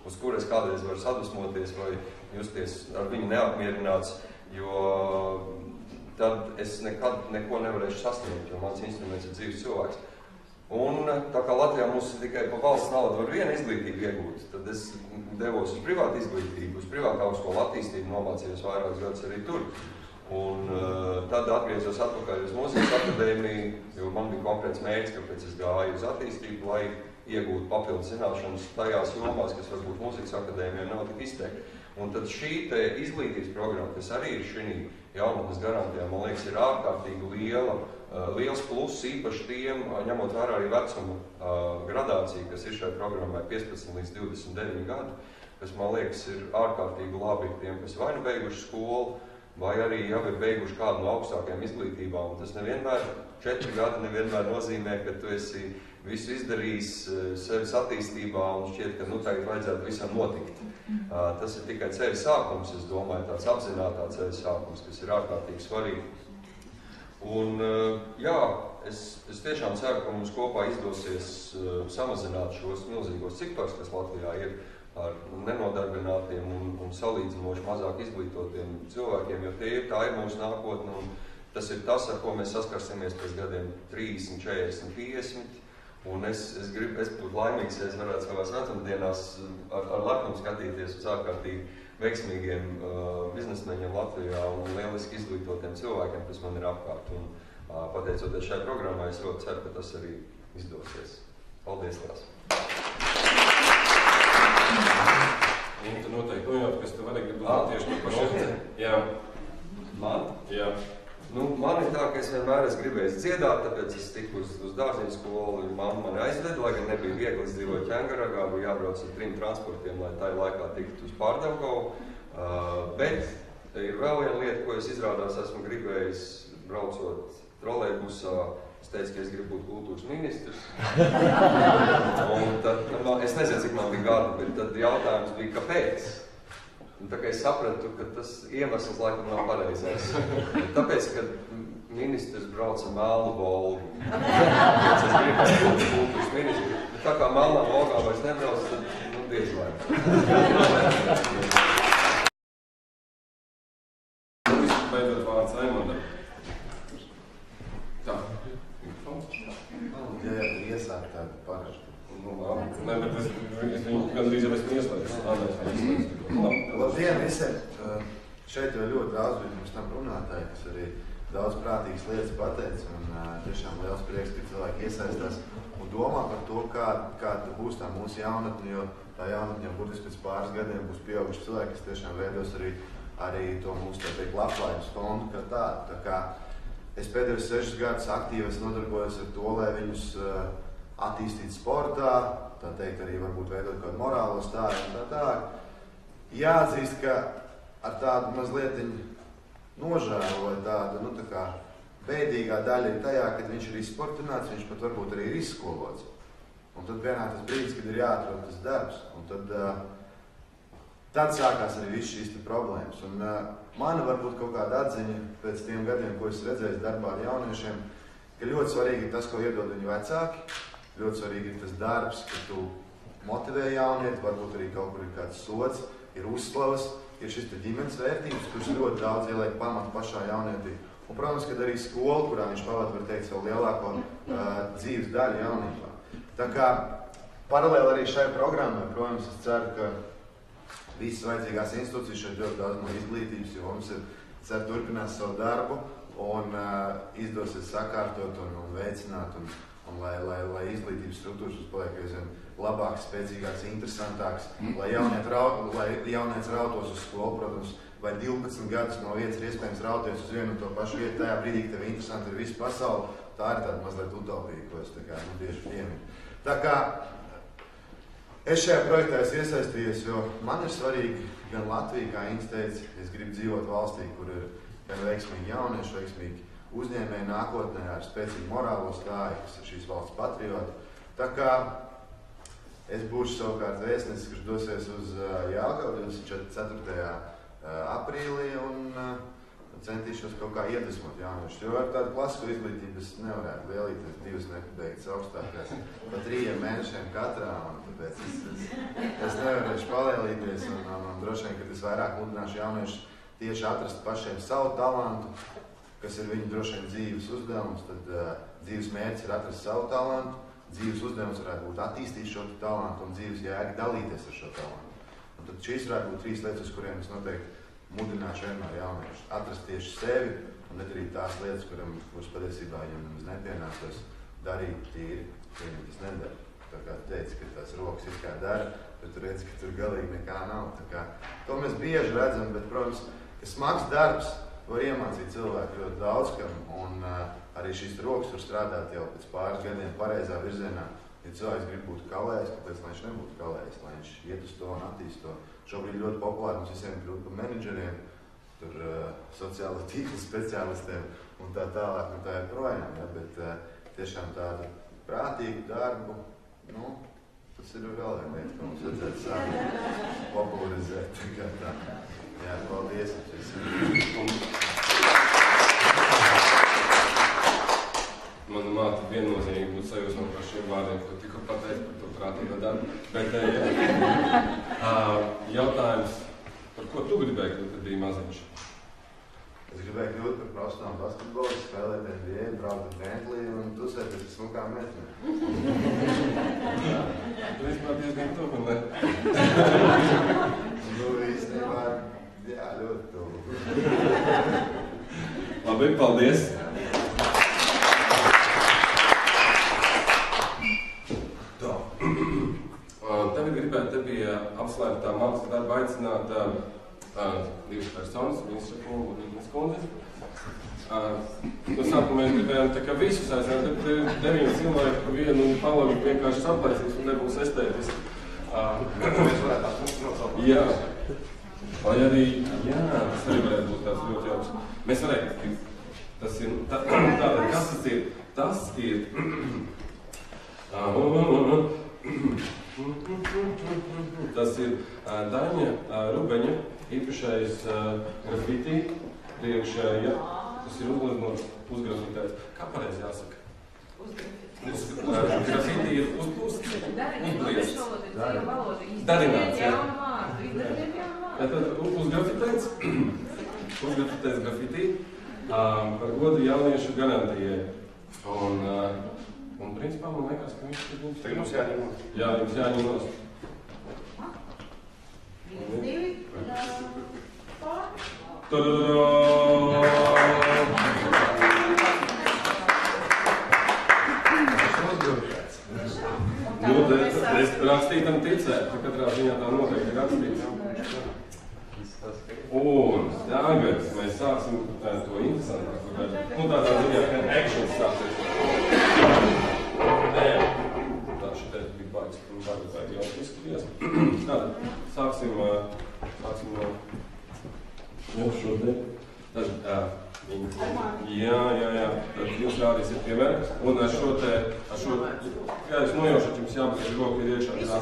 uz kur es kādreiz varu sadusmoties vai justies ar viņu neapmierināts, jo tad es nekad neko nevarēšu sasniegt, jo mans instruments ir dzīves cilvēks. Un tā kā Latvijā mums tikai pa valsts naudu var vienu izglītību iegūt, tad es devos uz privātu izglītību, uz privātu augstskolu attīstību, nomācījos vairākus gadus arī tur. Un tad atgriezos atpakaļ uz mūzikas akadēmiju, jo man bija konkrēts mērķis, kāpēc es gāju uz attīstību, lai iegūtu papildus zināšanas tajās jomās, kas varbūt mūzikas akadēmijā nav tik izteikti. Un tad šī te izglītības programma, kas arī ir šī jaunatnes garantijā, man liekas, ir ārkārtīgi liels pluss, īpaši tiem, ņemot vērā arī vecuma gradāciju, kas ir šai programmai 15 līdz 29 gadi, kas, man liekas, ir ārkārtīgi labi tiem, kas vai nu beiguši skolu, vai arī jau ir beiguši kādu no augstākajām izglītībām. Un tas nevienmēr, 4 gadi nevienmēr nozīmē, ka tu esi visu izdarījis sevis attīstībā un šķiet, ka nu tagad vajadzētu visam notikt. Tas ir tikai ceļa sākums, es domāju, tāds apzinātā ceļa sākums, kas ir ārkārtīgi svarīgi. Un jā, es tiešām ceru, ka mums kopā izdosies samazināt šos milzīgos ciparus, kas Latvijā ir ar nenodarbinātiem un salīdzinoši mazāk izglītotiem cilvēkiem, jo tā ir mūsu nākotne, un tas ir tas, ar ko mēs saskarsimies pēc gadiem 30, 40, 50. Un es būtu laimīgs, ja es varētu savās vecumdienās ar lepnumu skatīties uz ārkārtīgi veiksmīgiem biznesmeņiem Latvijā un lieliski izglītotiem cilvēkiem, kas man ir apkārt. Un pateicoties šai programmai, es ļoti ceru, ka tas arī izdosies. Paldies, Lās! Inta noteikti nojaut, kas tev arī grib uzdot tieši to pašu. Jā. Man? Jā. Nu, man ir tā, ka es vienmēr esmu gribējis dziedāt, tāpēc es tiku uz dārziņu skolu, un mamma mani aizveda, lai gan nebija viegli, es dzīvoju Ķengaragā, bija jābrauc ar 3 transportiem, lai tajā laikā tiktu uz Pārdaugava. Bet ir vēl viena lieta, ko es izrādās esmu gribējis braucot trolejbusā. Es teicu, ka es gribu būt kultūras ministrs. Un tad, es nezinu, cik man bija gadi, bet tad jautājums bija, kāpēc? Un tā kā es sapratu, ka tas iemesls laikam nav pareizais. Tāpēc, ka ministrs brauca melnu Volgu. Es gribēju būt kultūras ministrs. Bet tā kā melnā Volgā vairs nebrauc, tad diez vai. Beidzot vārds Raimondam. Tā. Ja tu iesāk tādu parastu. Nē, bet es viņu gandrīz jau esmu ieslēdzis. Labdien visiem! Šeit jau ļoti daudz bija pirms tam runātāji, kas arī daudz prātīgas lietas pateica. Un tiešām liels prieks, ka cilvēki iesaistās un domā par to, kāda būs tā mūsu jaunatne, jo tā jaunatne jau burtiski pēc pāris gadiem būs pieauguši cilvēki, kas tiešām veidos arī to mūsu, tā teikt, labklājības fondu kā tādu. Tā kā es pēdējos 6 gadus aktīvi nodarbojos ar to, lai viņus attīstīt sportā, tā teikt, arī varbūt veidot kādu morālo stāju un tā tālāk. Jāatzīst, ka ar tādu mazlietiņu nožēlu vai tādu, tā kā bēdīgā daļa ir tajā, kad viņš ir izsportināts, viņš pat varbūt arī ir izskolots. Un tad vienā tas brīdis, kad ir jāatrod tas darbs. Un tad sākās arī viss šīs problēmas. Un mana varbūt kaut kāda atziņa pēc tiem gadiem, ko es redzēju darbā ar jauniešiem, ka ļoti svarīgi ir tas, ko iedod viņu vecāki. Ļoti svarīgi ir tas darbs, ka tu motivē jaunieti, varbūt arī kaut kur ir kāds sods, ir uzslavas, ir šis ģimenes vērtības, kuras ļoti daudz ieliek pamatu pašā jaunietī. Un, protams, kad arī skola, kurā viņš pavada, var teikt, savu lielāko dzīves daļu jaunībā. Tā kā paralēli arī šai programmai, protams, es ceru, ka visas vajadzīgās institūcijas šeit ļoti daudz no izglītības, jo mums ir cer turpinās savu darbu un izdosies sakārtot un veicināt, un lai izglītības struktūras paliek aizvien labāks, spēcīgāks, interesantāks, lai jaunietis rautos uz skolu, protams, vai 12 gadus no vietas ir iespējams rauties uz vienu un to pašu vietu, tajā brīdī, ka tev interesanti ir visa pasaule, tā ir tāda mazliet utopija, ko es tieši pieminu. Tā kā es šajā projektā esmu iesaistījies, jo man ir svarīgi gan Latvija, kā Inns teica, es gribu dzīvot valstī, kur ir gan veiksmīgi jaunieši, veiksmīgi uzņēmēji nākotnē ar spēcīgu morālo stāju, kas ir šīs valsts patrioti. Tā kā es būšu savukārt vēstnesis, kurš dosies uz Jelgavu 24. aprīlī un centīšos kaut kā iedvesmot jauniešus. Jo ar tādu klasisko izglītību es nevarētu lielīties 2 nepabeigtas augstākās pa 3 mēnešiem katrā, un tāpēc es nevarēšu palielīties, un droši vien, kad es vairāk mudināšu jauniešus tieši atrast pašiem savu talantu, kas ir viņu droši vien dzīves uzdevums, tad dzīves mērķis ir atrast savu talantu, dzīves uzdevums varētu būt attīstīt šo talantu un dzīves jēga dalīties ar šo talantu. Un tad šīs varētu būt 3 lietas, uz kuriem es noteikti mudināšu vienmēr jauniešus. Atrast tieši sevi un nedarīt tās lietas, kuras patiesībā viņam nemaz nepienāktos darīt tīri, ka viņam tas nedara. Tā kā teica, ka tās rokas ir kā dara, bet tu redzi, ka tur galīgi nekā nav. Tā kā, to mēs bieži redzam, bet, protams, ka smags darbs var iemācīt cilvēku ļoti daudz, un arī šīs rokas var strādāt jau pēc pāris gadiem pareizā virzienā. Ja cilvēks grib būt kalējs, kāpēc lai viņš nebūtu kalējs, lai viņš iet uz to un attīst to. Šobrīd ļoti populāri mums visiem kļūt par menedžeriem, tur sociālo tīklu speciālistiem un tā tālāk, un tā ir projām, ja, bet tiešām tādu prātīgu darbu, tas ir vēl viena lieta, ko mums vajadzētu sākt popularizēt. Tā. Jā, paldies. Mana māte viennozīmīgi būtu sajūsmā par šiem vārdiem, ko tikko pateicu par to prātīgo darbu. Bet jautājums, par ko tu gribēji kļūt, kad biji maziņš? Es gribēju kļūt par profesionālu basketbolu, spēlēt NBA, braukt ar Bentley un tusēties ar smukām meitenēm. Tu vispār diezgan tuvu, ne? Īstenībā, jā, ļoti tuvu. Labi, paldies! Tagad gribētu, te bija apslēgtā mākslas darba aicināt 2 personas, Ministra kungu un Ignas kundzi. No sākuma mēs gribējām tā kā visus aicināt, bet 9 cilvēki pa vienu palaviņu vienkārši saplēsīs un nebūs estētiski. Mēs varētu tās mums nosaukt. Jā. Vai arī, jā, tas arī varētu būt tāds ļoti jauks. Mēs varētu, tas ir, tātad, kas tas ir? Tas ir, tas ir Daņa Rubeņa īpašais grafiti priekšējā. Tas ir uzgrafitēts. Kā pareizi jāsaka? Grafiti ir uzplūsts. Darināts, jā. Tātad uzgrafitēts grafiti par godu jauniešu garantijai. Un principā man liekas, ka viņš ir... Tagad mums jāņem nost. Jā, jums jāņem nost. 1, 2, pār. Es rakstītam ticēt, ka katrā ziņā tā noteikti rakstīts. Un tagad mēs sāksim to interesantāko daļu. Tādā ziņā, ka action sāksies. Tā šitais bija baigs jau izskatījās. Tātad, sāksim no šo te. Tad, Jā. Tad jūs rādīsiet piemēru. Un ar šo, jā, es nojaušu, jums jābūt, ka roka ir iekšā krāsā.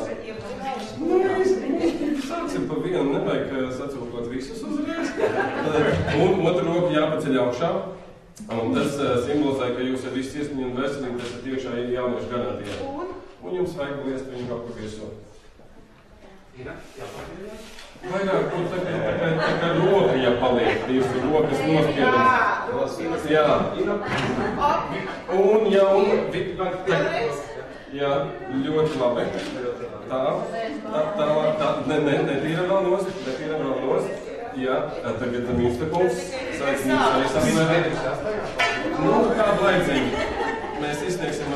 Sāksim pa vienu, nevajag sacūkot visus uzreiz. Un otru roku jāpaceļ augšā. Un tas simbolizē, ka jūs ar visu iesmiņu un veselību esat iekšā jauniešu garantijā. Un jums vajag liest viņu kaut kur viesot. Vairāk, nu, tā kā roka jāpaliek, jūsu rokas nospiedas. Jā. Un jā, ļoti labi. Tā, netīra vēl nost. Jā, tagad Mīnstakungs. Nu, kādu laiciņu. Mēs izsniegsim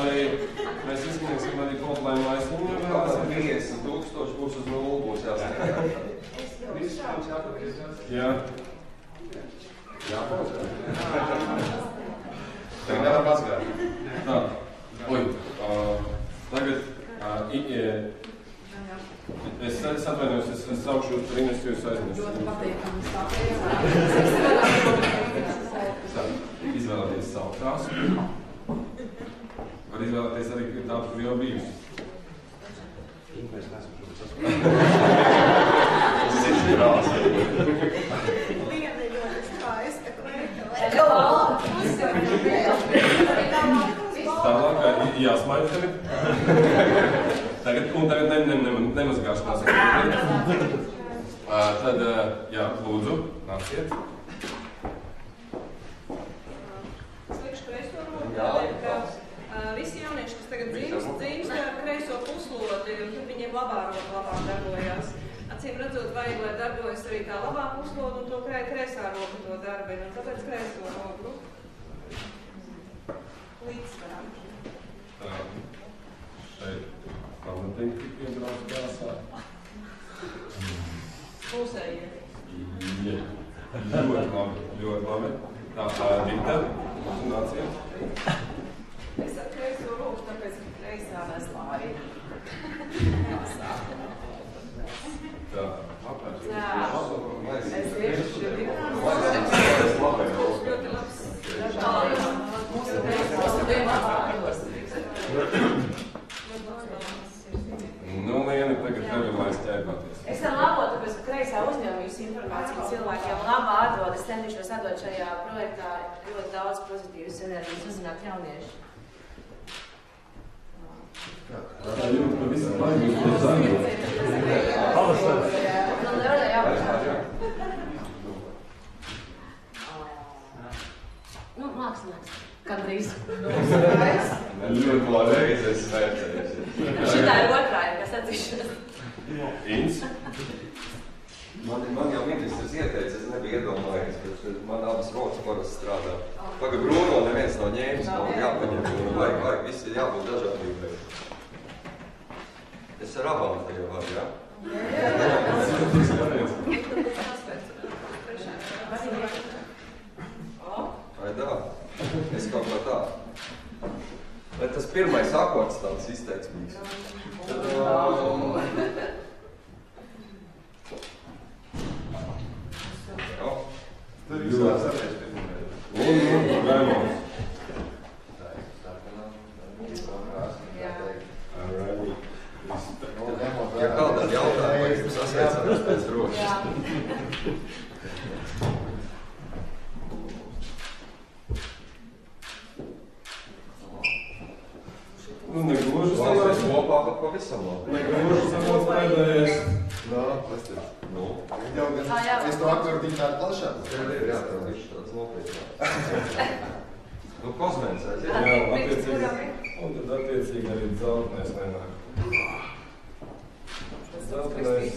arī koplējumu aizsniņu. Kāds 50,000 būs uz 0 būs jāsniegt. Jā. Tagad nevar mazgāt. Tā. Tagad es atvainojos, es saukšu par Inesu, jūs aizmirstu. Ļoti patīkami stāstījām. Izvēlēties savu krāsu. Var izvēlēties arī tādu, kur jau bijusi. Mēs neesam šodien sasprāti. Tas ir krāsa. Viena ļoti skaista Tālāk, jāsmaida tagad. Tagad nemazgāšanās. Tad, jā, lūdzu, nāciet. Slikšu kreiso roku, tādēļ, ka visi jaunieši, kas tagad dzīvst ar kreiso puslodi, un tad viņiem labā roka labāk darbojās. Acīm redzot, vajag, lai darbojas arī tā labā pusloda, un to kreisā roka to darbina, un tāpēc kreiso roku līdzsvarā. Tā, šeit pamatīgs tik piebrauc krāsā. Pulsējie. Jā, ļoti labi. Tā, Vikta, nāciet. Es ar kreiso roku, tāpēc, ka kreisā neslāja. Tā. Es tieši Ļoti labs. Nu, Lieni, tagad tevi laiz ķēpāties. Es tam labo, tāpēc, ka kreisā uzņēmu jūsu informāciju cilvēkiem labā atdod. Es centīšos atdot šajā projektā ļoti daudz pozitīvas enerģijas uzzināt jaunieši. Tā jūt, ka visi baigos to zangot. Man nevarēja jāpašā. Nu, mākslinieks. Kandrīz. Ļoti labi. Reizes vērtējies. Šitā ir otrā, kas atzīšos. Ins? Man jau ministrs ieteica, es nebiju iedomājies, bet man abas rokas parasti strādā. Paga brūno neviens nav ņēmis, nav jāpaņem, vajag, viss ir jābūt dažādībai. Es ar abām tagad varu, jā? Vai tā? Es kaut kā tā. Bet tas pirmais akords tāds izteiksmīgs. Tur jūs vēl saprēs pirmā. Un Raimons. Ja kādam jautājumam, vai jums sasveicāmies pēc rokas? Nu, negluži Mēs savās. kopā pat pavisam labi. Negluži savās pēdējais. Jā, pasties. Nu, Jau gan, es to akvartiņu tādu plašāk. jā, tas ir tāds nopietnāk. Nu, kozmēns aiziet. Jā, attiecīgi. Un tad attiecīgi arī dzeltenais nenāk. Dzeltenais.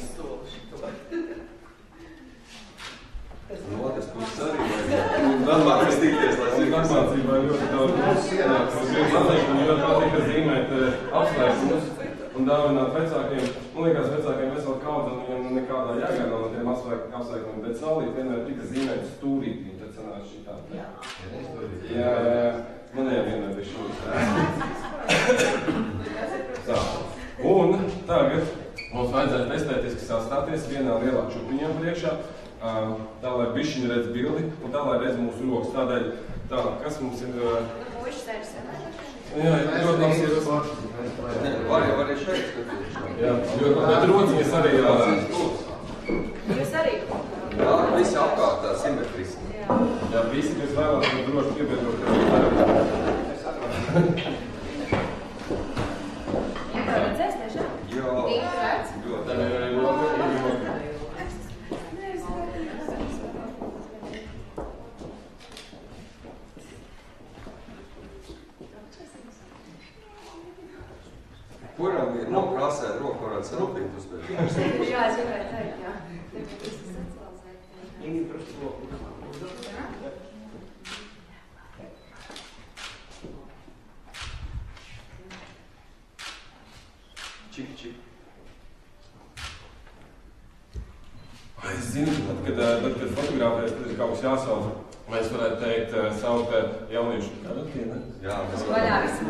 Nu, otrs puses arī vajag. Labāk stīties, lai Un zinu, kas ir. apmācībā ļoti daudz ienāk. Mums ir patīk, un ļoti patīk zīmēt apslēpumus un dāvināt vecākiem. Man liekas, vecākiem veselu kaudzi, un viņiem nekādā jēgā nav no tiem apslēpumiem, bet saulīt vienmēr tika zīmēt stūrīt, viņi tad sanāca šī tāda. Jā. Man vienmēr bija šūs. Tā. Un tagad mums vajadzētu estētiski sastāties vienā lielā čupiņā priekšā. tā lai bišķiņi redz bildi un tā lai redz mūsu rokas. Tādēļ, tā, kas mums ir... Puiši sevis, Jā, ļoti labs ir... Var arī šeit skatīties. Jā, ļoti labi, bet rociņas arī jāredz. Jūs arī? Jā, visi apkārt tā simetriski. Jā, visi, kas vēlās, tad droši piebiedrot, ka Inga redzēs tiešām? Jā. Inga redz? Ļoti. Kuram ir nokrāsēt roku, varētu sarūpīt uz tevi? Jā, es gribēju teikt, jā. Čik, čik. Es zinu, tad, kad fotografēs, tad ir kaut kas jāsauc. Mēs varētu teikt, saukt jauniešu garantīnu. Jā, mēs Vaļā visi.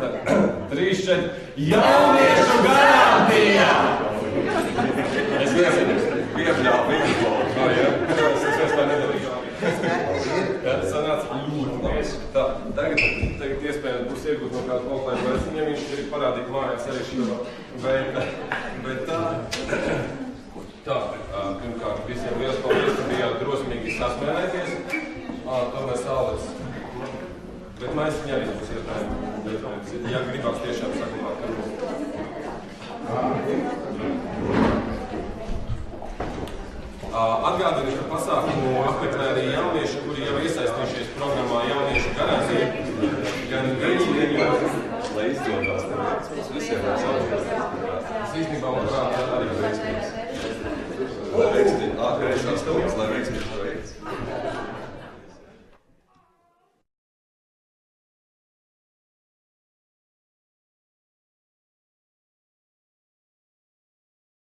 3, 4, jauniešu garantija! Es nezinu, piebļāvu mikrofonu. jā, es tā nedarīju. Jā, sanāca ļoti labs. Tā, tagad iespējams būs iegūt no kādu auklējumu, bet viņam viņš ir parādīt mājās arī šī veida. Bet tā, pirmkārt, visiem liels paldies, ka bijāt drosmīgi sasmēlēties. Tomēr Aleks. Bet maisiņi arī būs iespējami. Ja gribās tiešām saglabāt karos. Atgādinu, ka pasākumu apmeklē arī jaunieši, kuri jau iesaistījušies programmā Jauniešu garantija. Gan viņi, lai izdodās. Visiem ir savas. Es īstenībā, manuprāt, arī veiksmīgi.